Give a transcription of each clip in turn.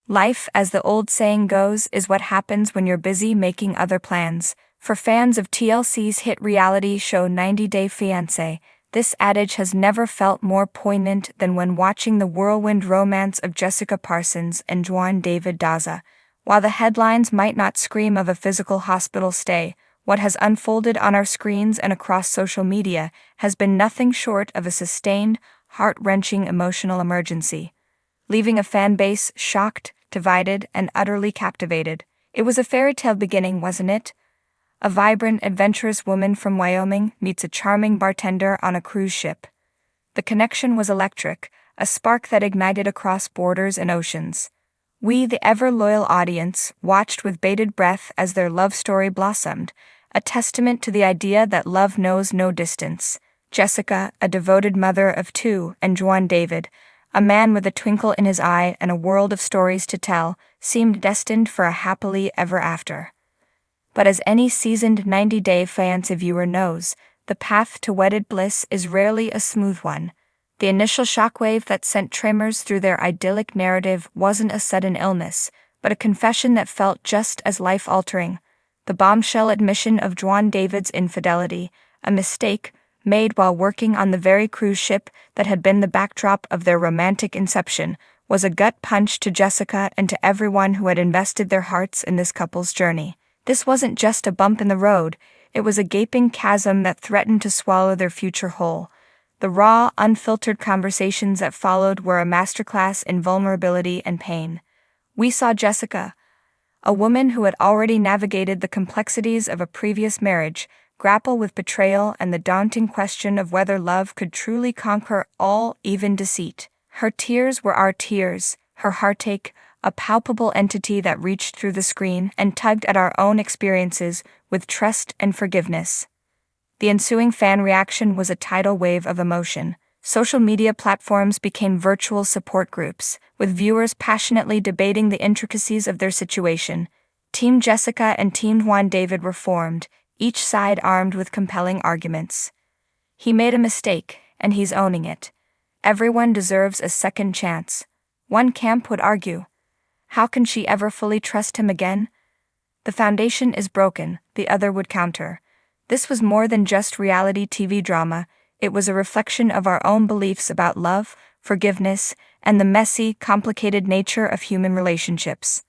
Life, as the old saying goes, is what happens when you're busy making other plans. For fans of TLC's hit reality show 90 Day Fiancé, this adage has never felt more poignant than when watching the whirlwind romance of Jessica Parsons and Juan David Daza. While the headlines might not scream of a physical hospital stay, what has unfolded on our screens and across social media has been nothing short of a sustained, heart-wrenching emotional emergency, leaving a fan base shocked, divided, and utterly captivated. It was a fairy tale beginning, wasn't it? A vibrant, adventurous woman from Wyoming meets a charming bartender on a cruise ship. The connection was electric, a spark that ignited across borders and oceans. We, the ever-loyal audience, watched with bated breath as their love story blossomed, a testament to the idea that love knows no distance. Jessica, a devoted mother of two, and Juan David, a man with a twinkle in his eye and a world of stories to tell, seemed destined for a happily ever after. But as any seasoned 90 Day Fiancé viewer knows, the path to wedded bliss is rarely a smooth one. The initial shockwave that sent tremors through their idyllic narrative wasn't a sudden illness, but a confession that felt just as life-altering. The bombshell admission of Juan David's infidelity, a mistake made while working on the very cruise ship that had been the backdrop of their romantic inception, was a gut punch to Jessica and to everyone who had invested their hearts in this couple's journey. This wasn't just a bump in the road, it was a gaping chasm that threatened to swallow their future whole. The raw, unfiltered conversations that followed were a masterclass in vulnerability and pain. We saw Jessica, a woman who had already navigated the complexities of a previous marriage, grapple with betrayal and the daunting question of whether love could truly conquer all, even deceit. Her tears were our tears, her heartache, a palpable entity that reached through the screen and tugged at our own experiences with trust and forgiveness. The ensuing fan reaction was a tidal wave of emotion. Social media platforms became virtual support groups, with viewers passionately debating the intricacies of their situation. Team Jessica and Team Juan David were formed, each side armed with compelling arguments. He made a mistake, and he's owning it. Everyone deserves a second chance. One camp would argue, how can she ever fully trust him again? The foundation is broken, the other would counter. This was more than just reality TV drama, it was a reflection of our own beliefs about love, forgiveness, and the messy, complicated nature of human relationships.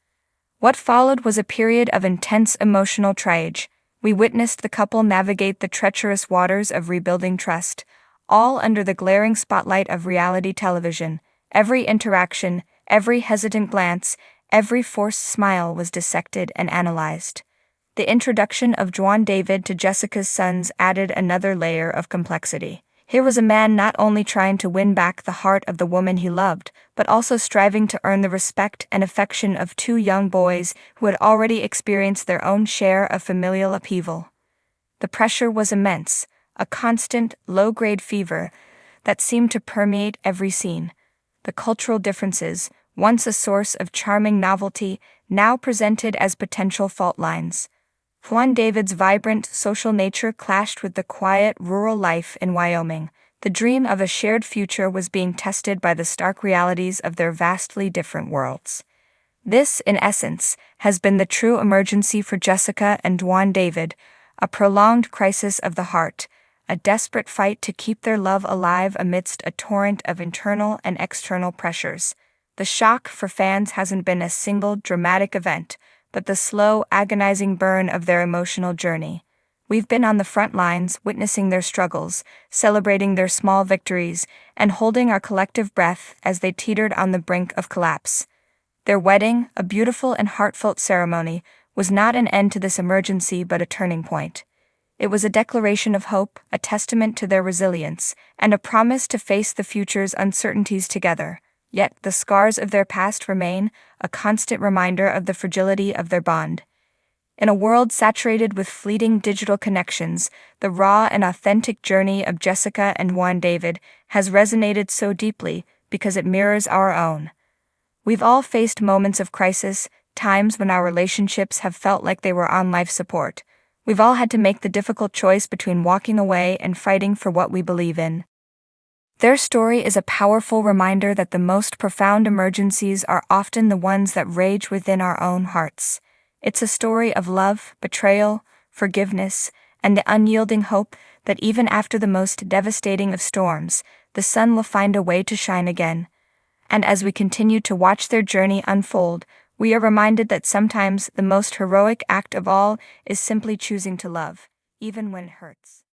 What followed was a period of intense emotional triage. We witnessed the couple navigate the treacherous waters of rebuilding trust, all under the glaring spotlight of reality television. Every interaction, every hesitant glance, every forced smile was dissected and analyzed. The introduction of Juan David to Jessica's sons added another layer of complexity. Here was a man not only trying to win back the heart of the woman he loved, but also striving to earn the respect and affection of two young boys who had already experienced their own share of familial upheaval. The pressure was immense, a constant, low-grade fever that seemed to permeate every scene. The cultural differences, once a source of charming novelty, now presented as potential fault lines. Juan David's vibrant social nature clashed with the quiet, rural life in Wyoming. The dream of a shared future was being tested by the stark realities of their vastly different worlds. This, in essence, has been the true emergency for Jessica and Juan David, a prolonged crisis of the heart, a desperate fight to keep their love alive amidst a torrent of internal and external pressures. The shock for fans hasn't been a single dramatic event, but the slow, agonizing burn of their emotional journey. We've been on the front lines, witnessing their struggles, celebrating their small victories, and holding our collective breath as they teetered on the brink of collapse. Their wedding, a beautiful and heartfelt ceremony, was not an end to this emergency but a turning point. It was a declaration of hope, a testament to their resilience, and a promise to face the future's uncertainties together. Yet the scars of their past remain, a constant reminder of the fragility of their bond. In a world saturated with fleeting digital connections, the raw and authentic journey of Jessica and Juan David has resonated so deeply because it mirrors our own. We've all faced moments of crisis, times when our relationships have felt like they were on life support. We've all had to make the difficult choice between walking away and fighting for what we believe in. Their story is a powerful reminder that the most profound emergencies are often the ones that rage within our own hearts. It's a story of love, betrayal, forgiveness, and the unyielding hope that even after the most devastating of storms, the sun will find a way to shine again. And as we continue to watch their journey unfold, we are reminded that sometimes the most heroic act of all is simply choosing to love, even when it hurts.